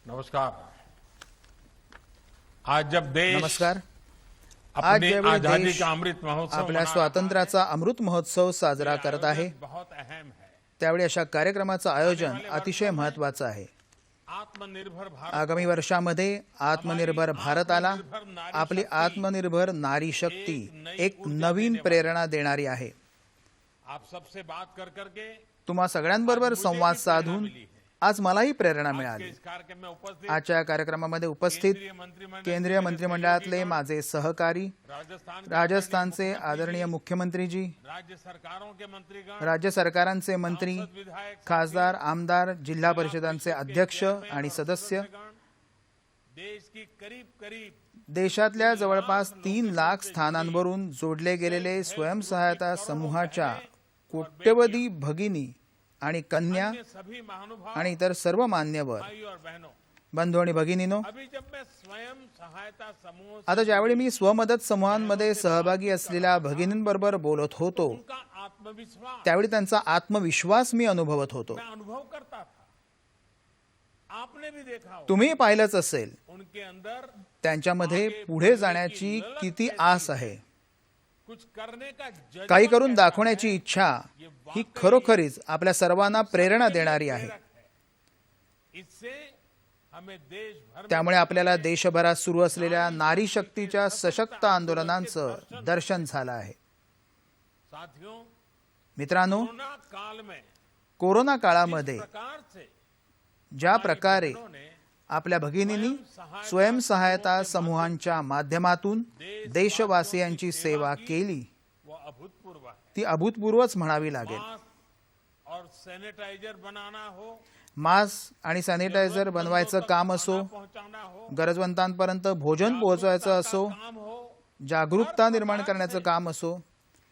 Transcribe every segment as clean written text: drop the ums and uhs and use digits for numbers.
नमस्कार। आज जब देश नमस्कार। आज अपनी ज्यावेळी आजादी देश का अमृत महोत्सव आपल्या मना स्वातंत्र्याचा अमृत महोत्सव साजरा रहा है, करत आहे, आयोजन बहुत अहम है। त्यावेळी अशा कार्यक्रमाचं आयोजन अतिशय महत्त्वाचं आहे। आत्मनिर्भर भारत आगामी वर्षामध्ये आत्मनिर्भर भारताला आपली आत्मनिर्भर नारी शक्ती एक नवीन प्रेरणा देणारी आहे। आप सबसे बात कर करके तुम्हा सगळ्यांबरोबर संवाद साधून आज मलाही प्रेरणा मिळाली। इस कार्यक्रम में उपस्थित आजच्या कार्यक्रमामध्ये उपस्थित केंद्रीय मंत्रिमंडळातले माझे सहकारी, राजस्थानचे आदरणीय मुख्यमंत्रीजी, राज्य सरकारों के मंत्रीगण, राज्य सरकारांचे मंत्री, विधायक, खासदार, आमदार, जिल्हा परिषदांचे अध्यक्ष आणि सदस्य, देश की करीब करीब देशातल्या जवळपास 3 लाख स्थानांवरून जोडले गेलेले स्वयंसहायता समूहाच्या कोट्यवधी भगिनी आणि कन्या सभी महानुभाव आणि इतर सर्व मान्यवर भाई और बहनों, बंधू आणि भगिनीनो, अभी जब मैं स्वयं सहायता समूह आता ज्यावेळी मी स्वमदत समूहांमध्ये सहभागी असलेल्या भगिनींबरोबर बोलत होतो, का आत्मविश्वास त्यावेळी त्यांचा आत्मविश्वास मी अनुभवत होतो। मैं अनुभव करता था। आपने भी देखा होगा, तुम्ही पाहिलंच असेल उनके अंदर त्यांच्यामध्ये पुढे जाण्याची किती आस आहे, कुछ करने का जज्बा काही करून कैसा दाखवण्याची इच्छा ही खरोखरीच आपल्या सर्वांना प्रेरणा देणारी आहे। है। इससे हमें देश भर में त्यामुळे आपल्याला देशभरात सुरू असलेल्या नारी शक्तीच्या सशक्त आंदोलनांचं दर्शन झालं आहे। साथियों, मित्रांनो, कोरोना काल में कोरोना काळामध्ये प्रकार से ज्या प्रकारे उन्होंने आपल्या भगिनींनी स्वयंसहायता समूहांच्या माध्यमातून देशवासियांची सेवा केली, वो अभूतपूर्व है। ती अभूतपूर्वच म्हणावी लागेल। मास्क और सैनिटाइजर बनाना हो, मास्क आणि सॅनिटायझर बनवायचं काम असो, पहुंचाना हो, गरजवंतांपर्यंत भोजन पोहोचवायचं असो, काम हो, जागरूकता निर्माण करण्याचं काम असो,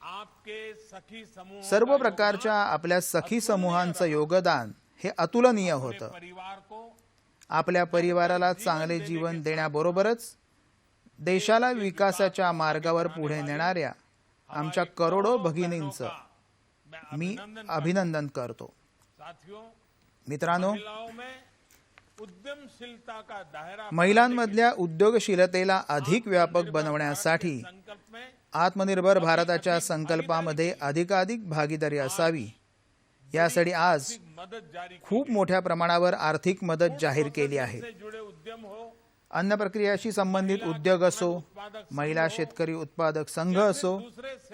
आपके सखी समूह सर्व प्रकारच्या आपल्या सखी समूहांचं योगदान हे अतुलनीय होतं। परिवार को आपल्या परिवाराला चांगले जीवन देण्याबरोबरच देशाला विकासाच्या मार्गावर पुढे नेणाऱ्या आमच्या करोडो भगिनींचं मी अभिनंदन करतो। साथियों, मित्रांनो, महिलाओं में उद्यमशीलता का दायरा महिलांमधल्या उद्योगशीलतेला अधिक व्यापक बनवण्यासाठी संकल्प में आत्मनिर्भर भारताच्या संकल्पामध्ये अधिकाधिक भागीदारी असावी, यासाठी आज मदद जारी खूप मोठ्या प्रमाणावर आर्थिक मदत जाहीर केली आहे। से जुड़े उद्यम हो, अन्न प्रक्रियाशी संबंधित उद्योग असो, महिला शेतकरी उत्पादक संघ असो,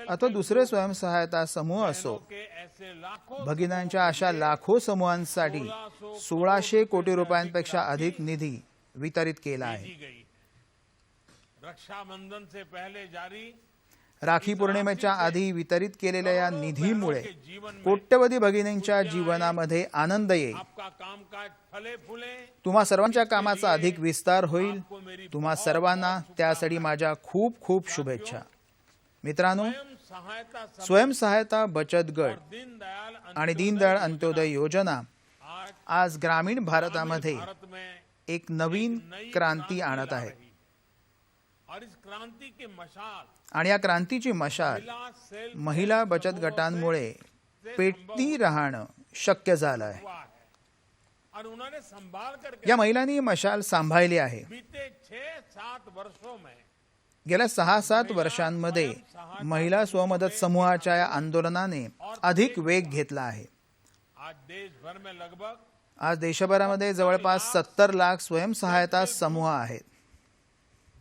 अथवा दुसरे स्वयंसहायता समूह असो, के ऐसे लाखों भगिनींच्या अशा लाखो समूहांसाठी 1600 कोटी रुपयांपेक्षा अधिक निधी वितरित केला आहे। की गई। रक्षाबंधन से पहले जारी राखी पौर्णिमेच्या आधी वितरित केलेल्या या निधीमुळे कोट्यवधी भगिनींच्या जीवनामध्ये आनंद येईल। आपका कामकाज फले फूले, तुम्हा सर्वांच्या कामाचा अधिक विस्तार होईल। तुम्हा सर्वांना त्यासाठी माझ्या खूप खूप शुभेच्छा। मित्रांनो, सहायता स्वयंसहायता बचत गट दीनदयाल आणि दीनदयाळ अंत्योदय योजना आज आज ग्रामीण भारतामध्ये भारत में एक नवीन क्रांती आणत आहे और इस क्रांति की मशाल आणि या क्रांतीची मशाल महिला सेल महिला बचत गटांमुळे पेटती राहणं शक्य झालं आहे। हुआ है और उन्होंने संभाल करके या महिलांनी ही मशाल सांभाळली आहे। बीते 6-7 वर्षों में गेल्या 6-7 वर्षांमध्ये महिला स्वमदत समूहाच्या या आंदोलनाने अधिक वेग घेतला आहे। आज देश भर में लगभग आज देशभरामध्ये जवळपास 70 लाख स्वयंसहायता समूह आहेत।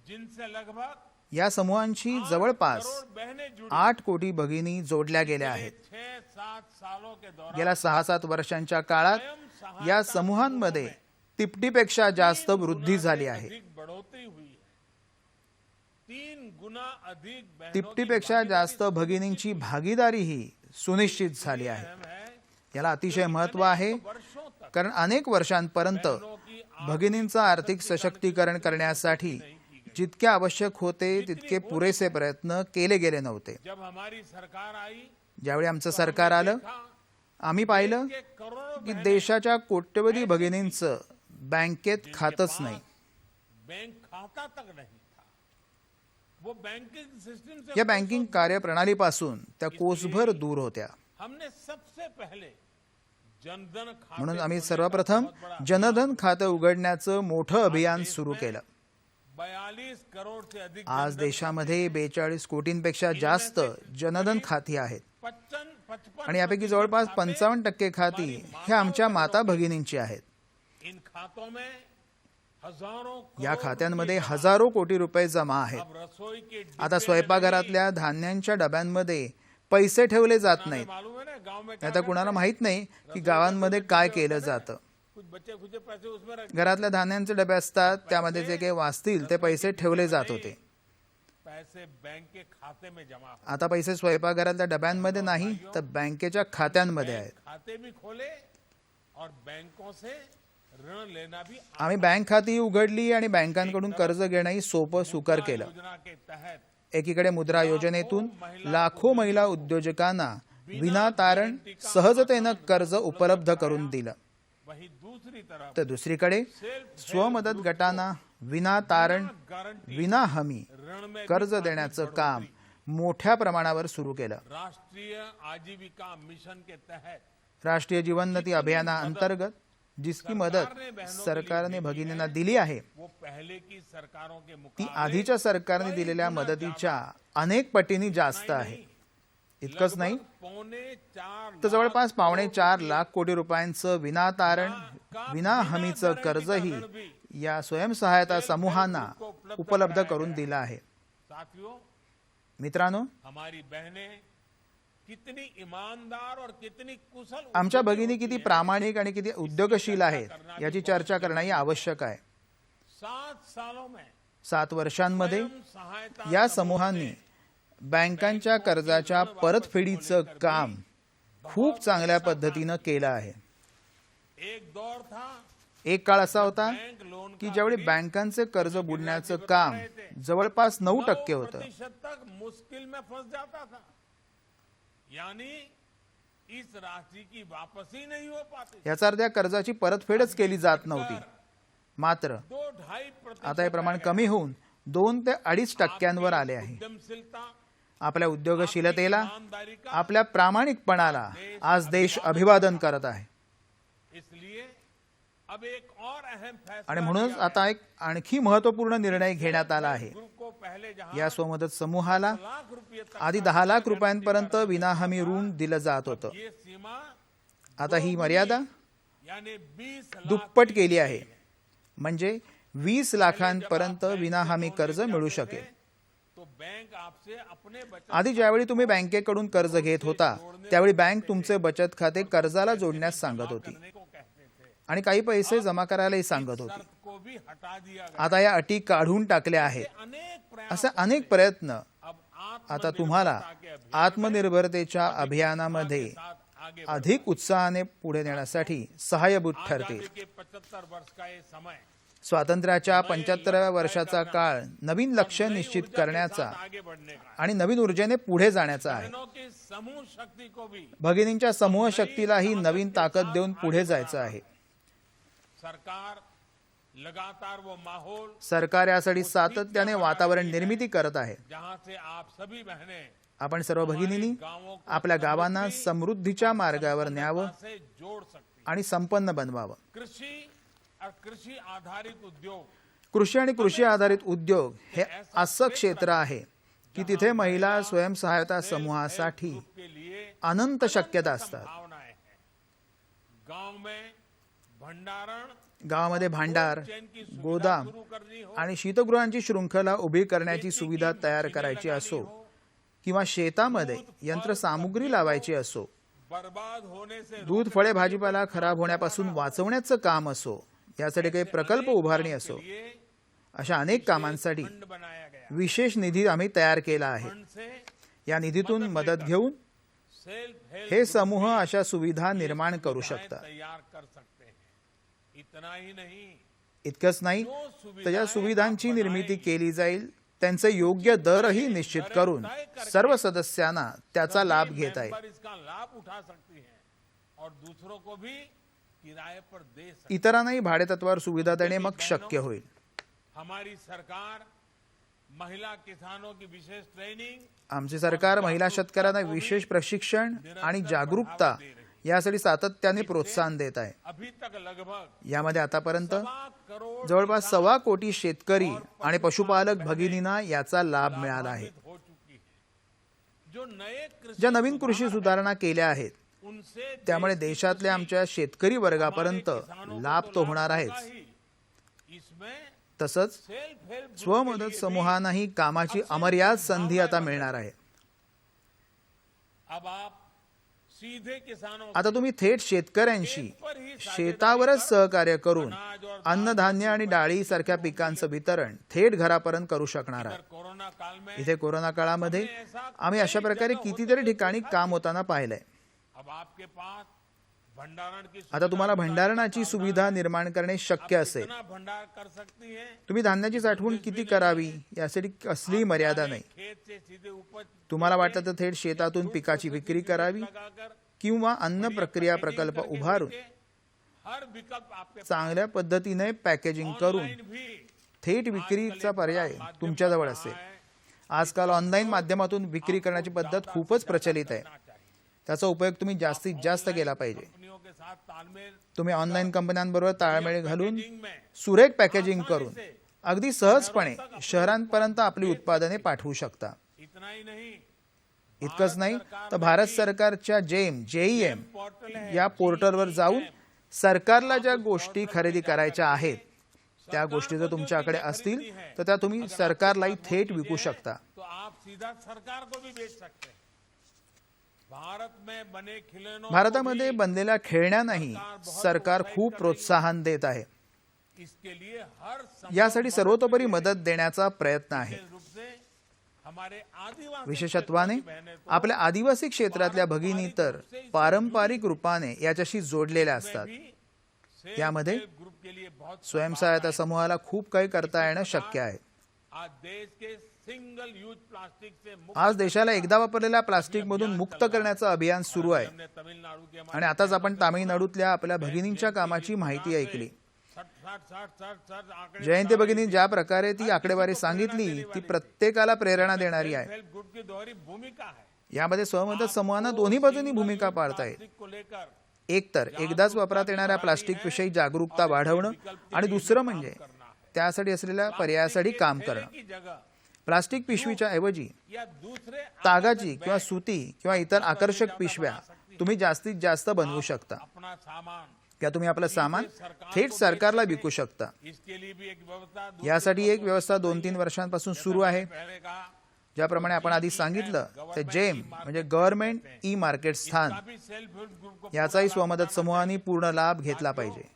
जिनसे लगभग या समूहांची जवळपास बहनें जुड़ी 8 कोटी भगिनी जोडल्या गेल्या आहेत। 6-7 सालों के दौरान गेल्या 6-7 वर्षांच्या काळात या समूहांमध्ये तिपटीपेक्षा जास्त वृद्धी झाली आहे। अधिक बढ़ोतरी हुई है। 3 गुना अधिक बहनों तिपटीपेक्षा जास्त भगिनींची भागीदारीही सुनिश्चित झाली आहे। है याला अतिशय महत्त्व आहे, वर्षों तक कारण अनेक वर्षांपर्यंत भगिनींचं आर्थिक सशक्तीकरण करण्यासाठी जितके आवश्यक होते तितके पुरेसे प्रयत्न केले गेले नव्हते। जब हमारी सरकार आई, ज्यावेळी आमचं सरकार आलं, आम्ही पाहिलं के करोड़ों की देशाच्या कोट्यवधी भगिनींचं बँकेत खातच नाही। बैंक खाता तक नहीं था। वो बैंकिंग सिस्टम से या बँकिंग कार्यप्रणालीपासून त्या कोसभर दूर होत्या। हमने सबसे पहले जनधन म्हणून खाते आम्ही खोलने का सर्वप्रथम बहुत बड़ा जनधन खाते उघडण्याचं मोठं अभियान सुरू केलं. 42 करोड़ से अधिक आज देशामध्ये 42 कोटींपेक्षा जास्त जनधन खाती आहेत 55 आणि यापैकी जवळपास 55% खाती हे आमच्या माता भगिनींची आहेत. इन खातों में हजारों या करोड़ खात्यांमध्ये रुपए हजारो कोटी रुपये जमा आहेत. अब रसोई के डिब्बे आता में स्वयंपाकघरातल्या धान्यांच्या डब्यांमध्ये पैसे ठेवले जात नहीं, नाहीत. मालूम है ना गांव में क्या आता कुणाला माहित नाही की गावांमध्ये काय केलं जातं. कुछ बच्चे खुचे पैसे उसमें रख घरातल्या धान्यांचे डबे असतात, त्यामध्ये जे काही वाचतील ते पैसे ठेवले जात होते. पैसे बैंक के खाते में जमा हो आता पैसे स्वयंपाकघरातल्या डब्यांमध्ये नाही तर बँकेच्या खात्यांमध्ये आहेत. खाते भी खोले और बैंकों से ऋण लेना भी आम्ही बँक खाती उघडली आणि बँकांकडून कर्ज घेणंही सोपं सुकर केलं. योजना के तहत एकीकडे मुद्रा योजनेतून लाखो महिला उद्योजकांना विनातारण सहजतेनं कर्ज उपलब्ध करून दिलं, वही दूसरी तरफ तर दुसरीकडे स्वमदत गटांना विनातारण गारंटी विना हमी ऋण में कर्ज देण्याचं काम मोठ्या प्रमाणावर सुरू केलं. राष्ट्रीय आजीविका मिशन के तहत राष्ट्रीय जीवनोन्नती अभियानाअंतर्गत जिसकी मदत सरकारने भगिनींना दिली आहे वो पहले की सरकारों के ती मुकाबले आधीच्या सरकारने दिलेल्या मदतीच्या अनेक पटींनी जास्त आहे. इतकंच नाही ₹4.25 तर जवळपास ₹4.25 लाख कोटी रुपयांचं विनातारण विना हमीचं कर्जही या स्वयंसहायता समूहांना उपलब्ध करून दिलं आहे. साथियों, मित्रांनो, हमारी बहनें कितनी ईमानदार और कितनी कुशल आमच्या भगिनी किती प्रामाणिक आणि किती उद्योगशील आहेत याची चर्चा करणंही आवश्यक आहे. 7 सालों में 7 वर्षांमध्ये सहायता या समूहांनी बँकांच्या कर्जाच्या परतफेडीचं काम खूप चांगल्या पद्धतीनं केलं आहे. एक दौर था एक काळ असा होता बैंक लोन की ज्यावेळी बँकांचे कर्ज बुडण्याचं काम जवळपास 9% होतं. 9% तक मुश्किल में फंस जाता था, यानी इस राशि की वापसी नहीं हो पाती. याचा अर्थ या कर्जाची परतफेडच केली जात नव्हती. मात्र 2-2.5% आता हे प्रमाण कमी होऊन 2 ते 2.5% आले आहे. उद्यमशीलता, आपल्या उद्योगशीलतेला, ईमानदारी का, आपल्या प्रामाणिकपणाला आज देश अभिवादन करत आहे. इसलिए अब एक और अहम फैसला आणि म्हणूनच आता एक आणखी महत्त्वपूर्ण निर्णय घेण्यात आला आहे. ग्रुप को पहले जहां या स्वमदत समूहाला लाख रुपये तक आधी 10 लाख रुपयांपर्यंत विनाहमी ऋण दिलं जात होतं. ये सीमा आता ही मर्यादा यानी 20 लाख दुप्पट केली आहे, म्हणजे 20 लाखांपर्यंत विनाहमी कर्ज मिळू शकेल. तो बैंक आपसे अपने बचत आधी ज्यावेळी तुम्ही बँकेकडून कर्ज घेत होता त्यावेळी बँक तुमचे बचत खाते कर्जाला जोडण्यास सांगत होती करने को कहते थे, आणि काही पैसे जमा करायलाही सांगत होती. शर्त को भी हटा दिया गया. आता या अटी काढून टाकल्या आहेत. अनेक प्रयास असे अनेक प्रयत्न अब आता तुम्हाला आत्मनिर्भरतेच्या अभियानामध्ये साथ आगे अधिक उत्साहाने पुढे नेण्यासाठी सहाय्यभूत ठरतील. आजादी के 75 वर्ष का ये समय स्वातंत्र्याच्या 75व्या वर्षाचा काळ नवीन लक्ष्य निश्चित करण्याचा आगे बढ़ने का, आणि नवीन ऊर्जेने पुढे जाण्याचा आहे. बहनों की समूह शक्ति को भी भगिनींच्या समूह शक्तीलाही नवीन ताकद देऊन पुढे जायचं आहे. सरकार लगातार वो माहौल सरकार यासाठी सातत्याने वातावरण निर्मिती करत आहे. जहां से आप सभी बहनें आपण सर्व भगिनींनी गांवों को आपल्या गावांना समृद्धीच्या मार्गावर न्यावं से जोड़ सकती. आणि संपन्न बनवावं. कृषि और कृषि आधारित उद्योग कृषी आणि कृषी आधारित उद्योग हे असं क्षेत्र आहे की तिथे महिला स्वयंसहायता समूहासाठी के लिए अनंत शक्यता असतात. भावनाएं हैं. गांव में भंडारण गावामध्ये भांडार, गोदाम शुरू करनी हो, आणि शीतगृहांची शृंखला उभी करण्याची सुविधा तयार करायची असो किंवा शेतामध्ये यंत्रसामुग्री लावायची असो, बर्बाद होने से दूध, फळे, भाजीपाला खराब होण्यापासून वाचवण्याचं काम असो, यासाठी काही प्रकल्प उभारणी असो, लिए अशा अनेक कामांसाठी फंड बनाया गया. विशेष निधी आम्ही तयार केला आहे. फंड से या निधीतून मदत घेऊन सेल्फ हेल्प हे समूह अशा सुविधा निर्माण करू शकतात. तैयार कर सकते हैं. इतना ही नहीं, इतकंच नाही तर या सुविधांची निर्मिती केली जाईल, त्यांचे योग्य दरही निश्चित करून सर्व सदस्यांना त्याचा लाभ घेता येईल. पर इसका लाभ उठा सकती है और दूसरों को भी किराए पर दे सकती इतरांनाही भाडेतत्वावर सुविधा देणे मग शक्य होईल. है. हमारी सरकार महिला किसानों की विशेष ट्रेनिंग आमचे सरकार महिला शेतकऱ्यांना विशेष प्रशिक्षण आणि जागरूकता यासाठी सातत्याने प्रोत्साहन देत आहे। अभी तक लगभग यामध्ये आतापर्यंत 1.25 करोड़ जवळपास 1.25 कोटी शेतकरी आणि पशुपालक भगिनींना याचा लाभ मिळाला आहे। हो चुकी है। जो नए कृषि ज्या नवीन कृषी सुधारणा केल्या आहेत उनसे त्यामुळे देशातल्या आमच्या शेतकरी वर्गापर्यंत लाभ तो होणार आहेच, इसमें तसंच सेल्फ हेल्प स्वमदत समूहांनाही कामाची अमर्याद संधी आता मिळणार आहे। अब आप सीधे किसानों आता तुम्ही थेट शेतकऱ्यांशी शेतावरच सहकार्य करून अन्नधान्य आणि डाळी सारख्या पिकांचं वितरण थेट घरापर्यंत करू शकणार आहात। कोरोना काल में इथे कोरोना काळामध्ये आम्ही अशा प्रकारे कितीतरी ठिकाणी काम होताना पाहिलंय। अब आपके पास भंडारण की आता तुम्हाला भंडारणाची सुविधा निर्माण करणे शक्य असेल। कितना भंडार कर सकती है। तुम्ही धान्याची साठवण किती करावी यासाठी कसलीही मर्यादा नाही। खेत से सीधे उपज तुम्हाला वाटलं तर थेट शेतातून पिकाची विक्री करावी लगाकर किंवा अन्न प्रक्रिया प्रकल्प उभारून हर विकल्प आपके चांगल्या पद्धतीने पॅकेजिंग करून भी थेट विक्रीचा पर्याय तुमच्याजवळ असेल। आजकाल ऑनलाईन माध्यमातून विक्री करण्याची पद्धत खूपच प्रचलित आहे। त्याचा उपयोग तुम्ही जास्तीत जास्त केला पाहिजे। कंपनियों के साथ तालमेल तुम्ही ऑनलाईन कंपन्यांबरोबर ताळमेळ घालून में सुरेख पॅकेजिंग करून अगदी सहजपणे शहरांपर्यंत आपली उत्पादने पाठवू शकता। इतना ही नहीं, इतकंच नाही तर भारत सरकारच्या JEM पोर्टल या पोर्टलवर जाऊन सरकारला ज्या गोष्टी खरेदी करायच्या आहेत त्या गोष्टी जर तुमच्याकडे असतील तर त्या तुम्ही सरकारलाही थेट विकू शकता। तो आप सीधा सरकार को भी बेच सकते हैं। भारत में बने खिलौनों भारतामध्ये बनलेल्या खेळण्यांनाही सरकार खूप प्रोत्साहन देत आहे। इसके लिए हर यासाठी सर्वतोपरी मदत देण्याचा प्रयत्न आहे। रूप से हमारे आदिवासी विशेषत्वाने आपल्या आदिवासी क्षेत्रातल्या भगिनी तर पारंपरिक रूपाने याच्याशी जोडलेल्या असतात। यामध्ये ग्रुप के लिए बहुत स्वयंसहायता समूहाला खूप काही करता येणं शक्य आहे। आज देश के सिंगल यूज प्लास्टिक से मुक्त आज देशाला एकदा वापरलेल्या प्लास्टिक मधून मुक्त करण्याचं अभियान सुरू आहे हमने तमिलनाडु के आणि आताच आपण तामिळनाडूतल्या आपल्या भगिनींच्या कामाची माहिती ऐकली। 60 आंकड़े जयंती भगिनी ज्या प्रकारे ती आकडेवारी सांगितली ती प्रत्येकाला प्रेरणा देणारी आहे। हेल्प ग्रुप की दोहरी भूमिका है। यामध्ये स्वमदत समूहांना दोन्ही बाजूंनी भूमिका पाळता येईल। प्लास्टिक को लेकर एकतर एकदाच वापरात येणाऱ्या प्लास्टिक विषयी जागरूकता वाढवणं आणि दुसरं म्हणजे त्यासाठी असलेल्या पर्यायासाठी काम करणं। की जगह प्लास्टिक पिशवीच्या ऐवजी या दूसरे तागाची किंवा सुती किंवा इतर आकर्षक पिशव्या तुम्ही जास्तीत जास्त बनवू शकता अपना सामान, किंवा तुम्ही आपलं सामान थेट सरकारला विकू शकता। इसके लिए भी एक व्यवस्था यासाठी एक व्यवस्था 2-3 वर्षांपासून सुरू आहे। पहले कहा ज्याप्रमाणे आपण आधी सांगितलं ते JEM म्हणजे गव्हर्नमेंट ई मार्केट स्थान अभी सेल्फ हेल्प ग्रुप को याचाही स्वमदत समूहांनी पूर्ण लाभ घेतला पाहिजे।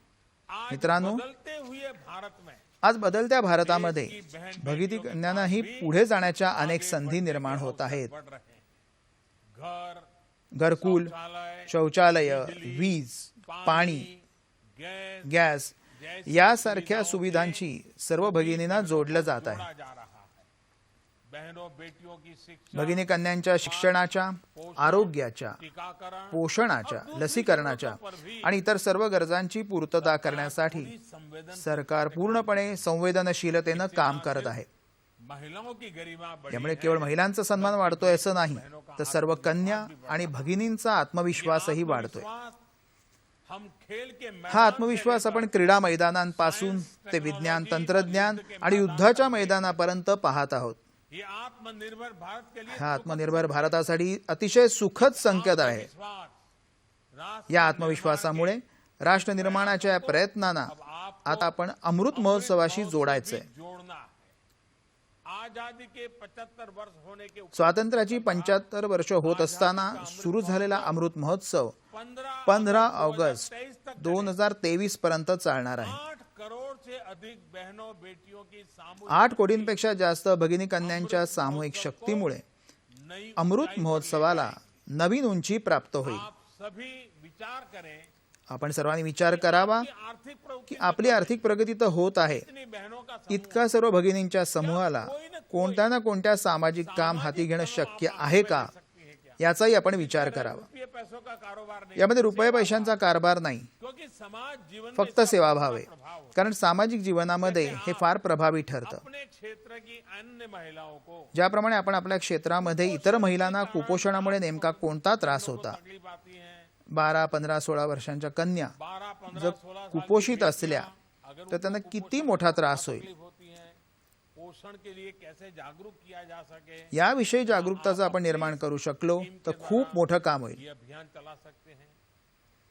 आज मित्रांनो, बदलते हुए भारत में आज बदलत्या भारतामध्ये भगिनी कन्यांनाही पुढे जाण्याच्या अनेक संधी निर्माण होत आहेत। बढ़ रहे हैं। घर, घरकुल, शौचालय, शौचालय, वीज, पाणी, गैस गॅस यासारख्या सुविधांची सर्व भगिनींना जोडलं जात आहे। जोड़ा जा रहा है। बहनों बेटियों की शिक्षा, भगिनी कन्यांच्या शिक्षणाच्या, आरोग्याच्या, टीकाकरण, पोषणाच्या, लसीकरणाच्या आणि इतर सर्व गरजांची पूर्तता करण्यासाठी संवेदन सरकार पूर्णपणे संवेदनशीलतेनं काम करत आहे। महिलाओं की गरिमा बढ़ी यामुळे केवळ महिलांचा सन्मान वाढतोय असं नाही तर सर्व कन्या आणि भगिनींचा आत्मविश्वासही वाढतोय। हम खेल के हा आत्मविश्वास आपण क्रीडा मैदानांपासून ते विज्ञान तंत्रज्ञान आणि युद्धाच्या मैदानापर्यंत पाहत आहोत। ये आत्मनिर्भर भारत के लिए हा आत्मनिर्भर भारतासाठी अतिशय सुखद संकेत आहे। विश्वास, राष्ट्र या आत्मविश्वासामुळे राष्ट्र निर्माणाच्या या प्रयत्नांना आता आपण अमृत महोत्सवाशी जोडायचंय। जोड़ना है। आजादी के 75 वर्ष होने के स्वातंत्र्याची 75 वर्ष होत असताना सुरू झालेला अमृत महोत्सव 15 ऑगस्ट 2023 पर्यंत चालणार आहे। 8 करोड़ से अधिक बहनों बेटियों की सामूहिक 8 कोटींपेक्षा जास्त भगिनी कन्यांच्या सामूहिक शक्तीमुळे नई अमृत महोत्सवाला नवीन उंची प्राप्त होईल। आप सभी विचार करें आपण सर्वांनी विचार करावा कि आर्थिक प्रवृत्ति की आपली आर्थिक प्रगती तर होत आहे, इतनी बहनों का इतका सर्व भगिनींच्या समूहाला कोणत्या ना कोणत्या सामाजिक काम हाती घेणं शक्य आहे का सकती है क्या? याचाही आपण विचार करावा। रुपये पैसों का कारोबार नहीं, यामध्ये रुपये पैशांचा कारभार नाही, क्योंकि समाज जीवन में फक्त सेवाभाव आहे। प्रभाव होता कारण सामाजिक जीवनामध्ये हे फार प्रभावी ठरतं। है। अपने क्षेत्र की अन्य महिलाओं को ज्याप्रमाणे आपण आपल्या क्षेत्रामध्ये इतर महिलांना कुपोषणामुळे नेमका कोणता त्रास होता तकलीफ आती है, 12, 15, 16 वर्षांच्या कन्या 12, 15, जर 16 साल कुपोषित की असल्या अगर तर त्यांना उनको किती कुपोषण मोठा की त्रास होईल. तकलीफ होती है, पोषण के लिए कैसे जागरूक किया जा सके, याविषयी जागरूकता जर आपण निर्माण करू शकलो तर खूप मोठं काम होईल. ये अभियान चला सकते हैं.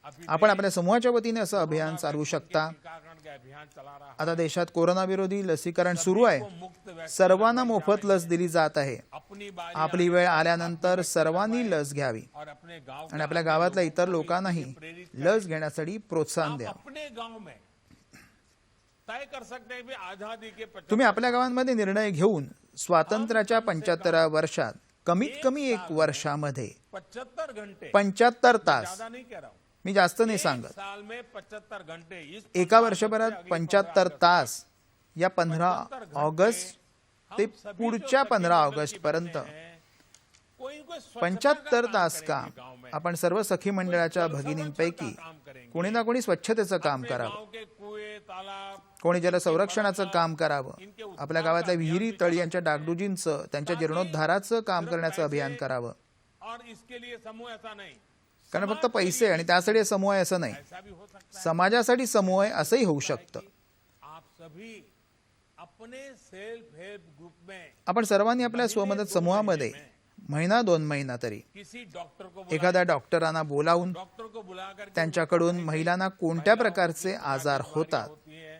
अभी आपण आपल्या समूहाच्या वतीने असं अभियान चालवू शकता. टीकाकरण के अभियान चला रहा है. आता देशात कोरोना विरोधी लसीकरण सुरू आहे. को मुक्त वैक्सीन सर्वांना मोफत लस दिली जात आहे. अपनी बारी आपली वेळ आल्यानंतर सर्वांनी लस घ्यावी और अपने गांव आणि आपल्या गावातल्या इतर लोकांनाही लस घेण्यासाठी प्रोत्साहन द्या. अपने गांव में तय कर सकते हैं भी आजादी के 75 तुम्ही आपल्या गावांमध्ये निर्णय घेऊन स्वातंत्र्याच्या 75व्या वर्षात कमीत कमी 1 वर्षामध्ये 75 घंटे 75 तास, ज्यादा नहीं कह रहा हूं, मी जास्त नाही सांगत, साल में 75 घंटे इस एका वर्षभरात 75 तास या 15 ऑगस्ट ते पुढच्या 15 ऑगस्ट पर्यंत कोई कोई 75 तास काम आपण सर्व सखी मंडळाच्या भगिनींपैकी कोणी ना कोणी स्वच्छतेचं काम करावं, गांव के कुएं तालाब कोणी जल संरक्षणाचं काम करावं, आपल्या गावातल्या विहिरी तळी यांच्या डागडुजींचं त्यांच्या जीर्णोद्धाराचं काम करण्याचं अभियान करावं. और इसके लिए समूह ऐसा नहीं, कारण फक्त पैसे आणि त्यासाठी समूह आहे असं नाही, ऐसा भी हो सकता समाजासाठी समूह आहे असंही होऊ शकतं. है. आप सभी अपने सेल्फ हेल्प ग्रुप में आपण सर्वांनी आपल्या स्वमदत समूहामध्ये महिना 2 महिना तरी किसी डॉक्टर को एखाद्या डॉक्टरांना बोलावून डॉक्टर को बुलाकर त्यांच्याकडून महिलांना कोणत्या प्रकारचे आजार होतात, होती है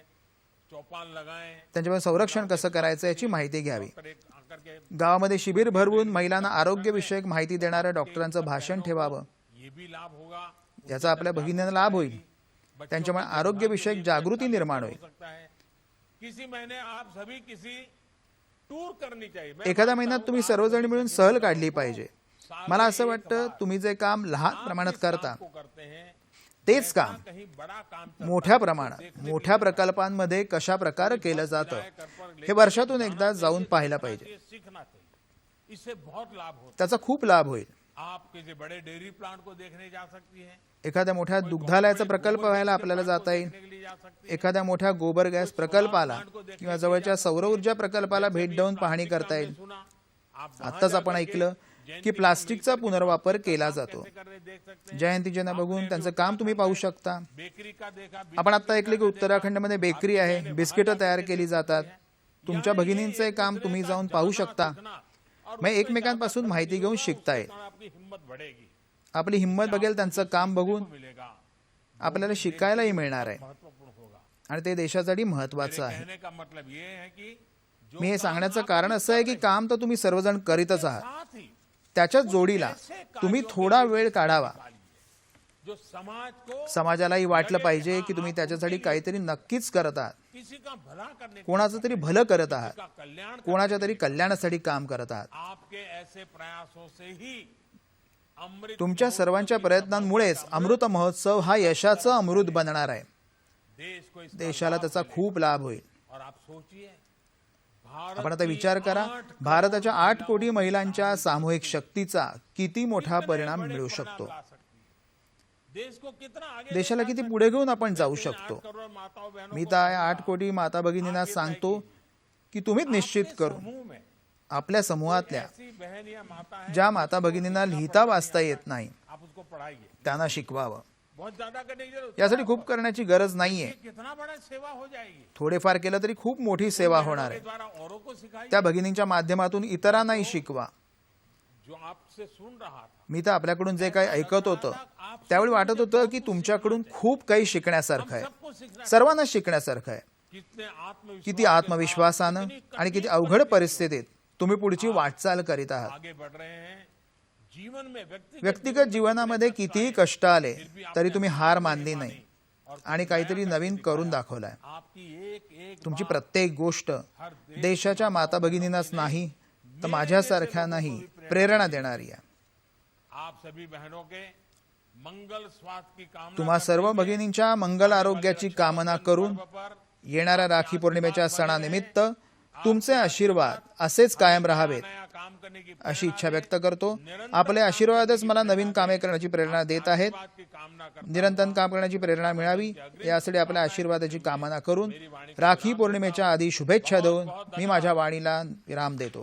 चौपाल लगाएं, त्यांच्यावर संरक्षण कसं करायचं याची माहिती घ्यावी. डॉक्टर एक आकर के गावामध्ये शिबिर भरवून महिलांना आरोग्यविषयक माहिती देणाऱ्या डॉक्टरांचं भाषण ठेवावं. ये भी लाभ होगा. याचा आपल्या भगिनींना लाभ होईल. त्यांच्यामुळे आरोग्यविषयक जागृती निर्माण होईल. हो सकता है किसी महीने आप सभी किसी टूर करनी चाहिए. मैं एखाद्या महिन्यात तुम्ही सर्वजण मिळून सहल काढली पाहिजे. मला असं वाटतं तुम्ही जे काम लहान प्रमाणात करता को करते हैं तेच काम कहीं बड़ा काम मोठ्या प्रमाणात मोठ्या प्रकल्पांमध्ये कशा प्रकारे केलं जातं हे वर्षातून एकदा जाऊन पाहायला पाहिजे. ये सीखना चाहिए. इससे बहुत लाभ होता त्याचा खूप लाभ होईल. है. आप किसी बड़े डेयरी प्लांट को देखने जा सकती है, एखाद्या मोठ्या दुग्धालयाचा प्रकल्प व्हायला आपल्याला जाता येईल. देखने के लिए जा सकती है. एखाद्या मोठ्या गोबर गॅस प्रकल्पाला किंवा जवळच्या सौर ऊर्जा प्रकल्पाला भेट देऊन पाहणी करता येईल. सुना आप आत्ताच आपण ऐकलं की प्लास्टिकचा पुनर्वापर केला जातो. करने देख सकते हैं. जयंतीजींना बघून त्यांचं काम तुम्ही पाहू शकता. बेकरी का देखा, आपण आता ऐकले की उत्तराखंडमध्ये बेकरी आहे, बिस्किटं तयार केली जातात. तुमच्या भगिनींचे काम तुम्ही जाऊन पाहू शकता. मग एकमेकांपासून माहिती घेऊन शिकता येईल. आपकी हिम्मत बढ़ेगी, आपली हिंमत बघेल त्यांचं काम बघून मिलेगा, आपल्याला शिकायलाही मिळणार आहे महत्वपूर्ण होगा. आणि ते देशासाठी महत्वाचं आहे. कहने का मतलब ये है कि जो मी हे सांगण्याचं कारण असं आहे की काम तर तुम्ही सर्वजण करीतच आहात. साथ ही त्याच्याच जोडीला तुम्ही थोडा वेळ काढावा. जो समाज को समाजालाही वाटलं पाहिजे की तुम्ही त्याच्यासाठी काहीतरी नक्कीच करत आहात. किसी का भला करने कोणाचं तरी भलं करत आहात, का कल्याण कोणाच्या तरी कल्याणासाठी काम करत आहात. आपके ऐसे प्रयासों से ही अमृत तुमच्या सर्वांच्या प्रयत्नांमुळेच अमृत महोत्सव हा यशाचं अमृत बनणार आहे. देश को इसका देशाला त्याचा खूप लाभ होईल. और आप सोचिए आपण आता विचार करा, भारताच्या 8 कोटी महिलांच्या सामूहिक शक्तीचा किती मोठा परिणाम मिळू शकतो. देश को कितना आगे देशाला किती पुढे घेऊन आपण जाऊ शकतो. करोड़ माताओं बहनों मी तर या 8 कोटी माता भगिनींना सांगतो की तुम्हीच निश्चित करून समूह में आपल्या समूहातल्या ऐसी बहन या माता है, ज्या माता भगिनींना लिहिता वाचता येत नाही आप उसको पढ़ाइए. त्यांना शिकवावं. बहुत ज्यादा करने की जरूरत यासाठी खूप करण्याची गरज नाहीये. कितना बड़ा सेवा हो जाएगी. थोडेफार केलं तरी खूप मोठी सेवा होणार के आहे. द्वारा औरों को सिखाइए. त्या भगिनींच्या माध्यमातून इतरांनाही शिकवा. जो आपसे सुन रहा था, मी तर आपल्याकडून जे काही ऐकत होतं त्यावेळी वाटत होतं की तुमच्याकडून खूप काही शिकण्यासारखं आहे. सबको सीखना. सर्वांना शिकण्यासारखं आहे. कितने आत्मविश्वास किती आत्मविश्वासानं आणि किती अवघड परिस्थितीत तुम्ही पुढची वाटचाल करीत आहात. आगे बढ़ रहे हैं. जीवन में व्यक्तिगत जीवनामध्ये कितीही कष्ट आले तरी तुम्ही हार मानली नाही आणि काहीतरी नवीन करून दाखवलाय. आपकी एक एक तुमची प्रत्येक गोष्ट देशाच्या माता भगिनींनाच नाही तर माझ्यासारख्यांनाही प्रेरणा देणारी आहे. आप सभी बहनों के मंगल स्वास्थ्य की कामना तुम्हा सर्व भगिनींच्या मंगल आरोग्याची कामना करून पर येणाऱ्या राखी पौर्णिमेच्या सणानिमित्त तुमचे आशीर्वाद असेच कायम राहावेत नया काम करने की अशी इच्छा व्यक्त करतो. आपले आशीर्वादच मला नवीन कामे करण्याची प्रेरणा देत आहेत. बात की कामना कर. निरंतर काम करण्याची प्रेरणा मिळावी यासाठी आपल्या आशीर्वादाची कामना करून राखी पौर्णिमेच्या आधी शुभेच्छा देऊन मी माझ्या वाणीला विराम देतो.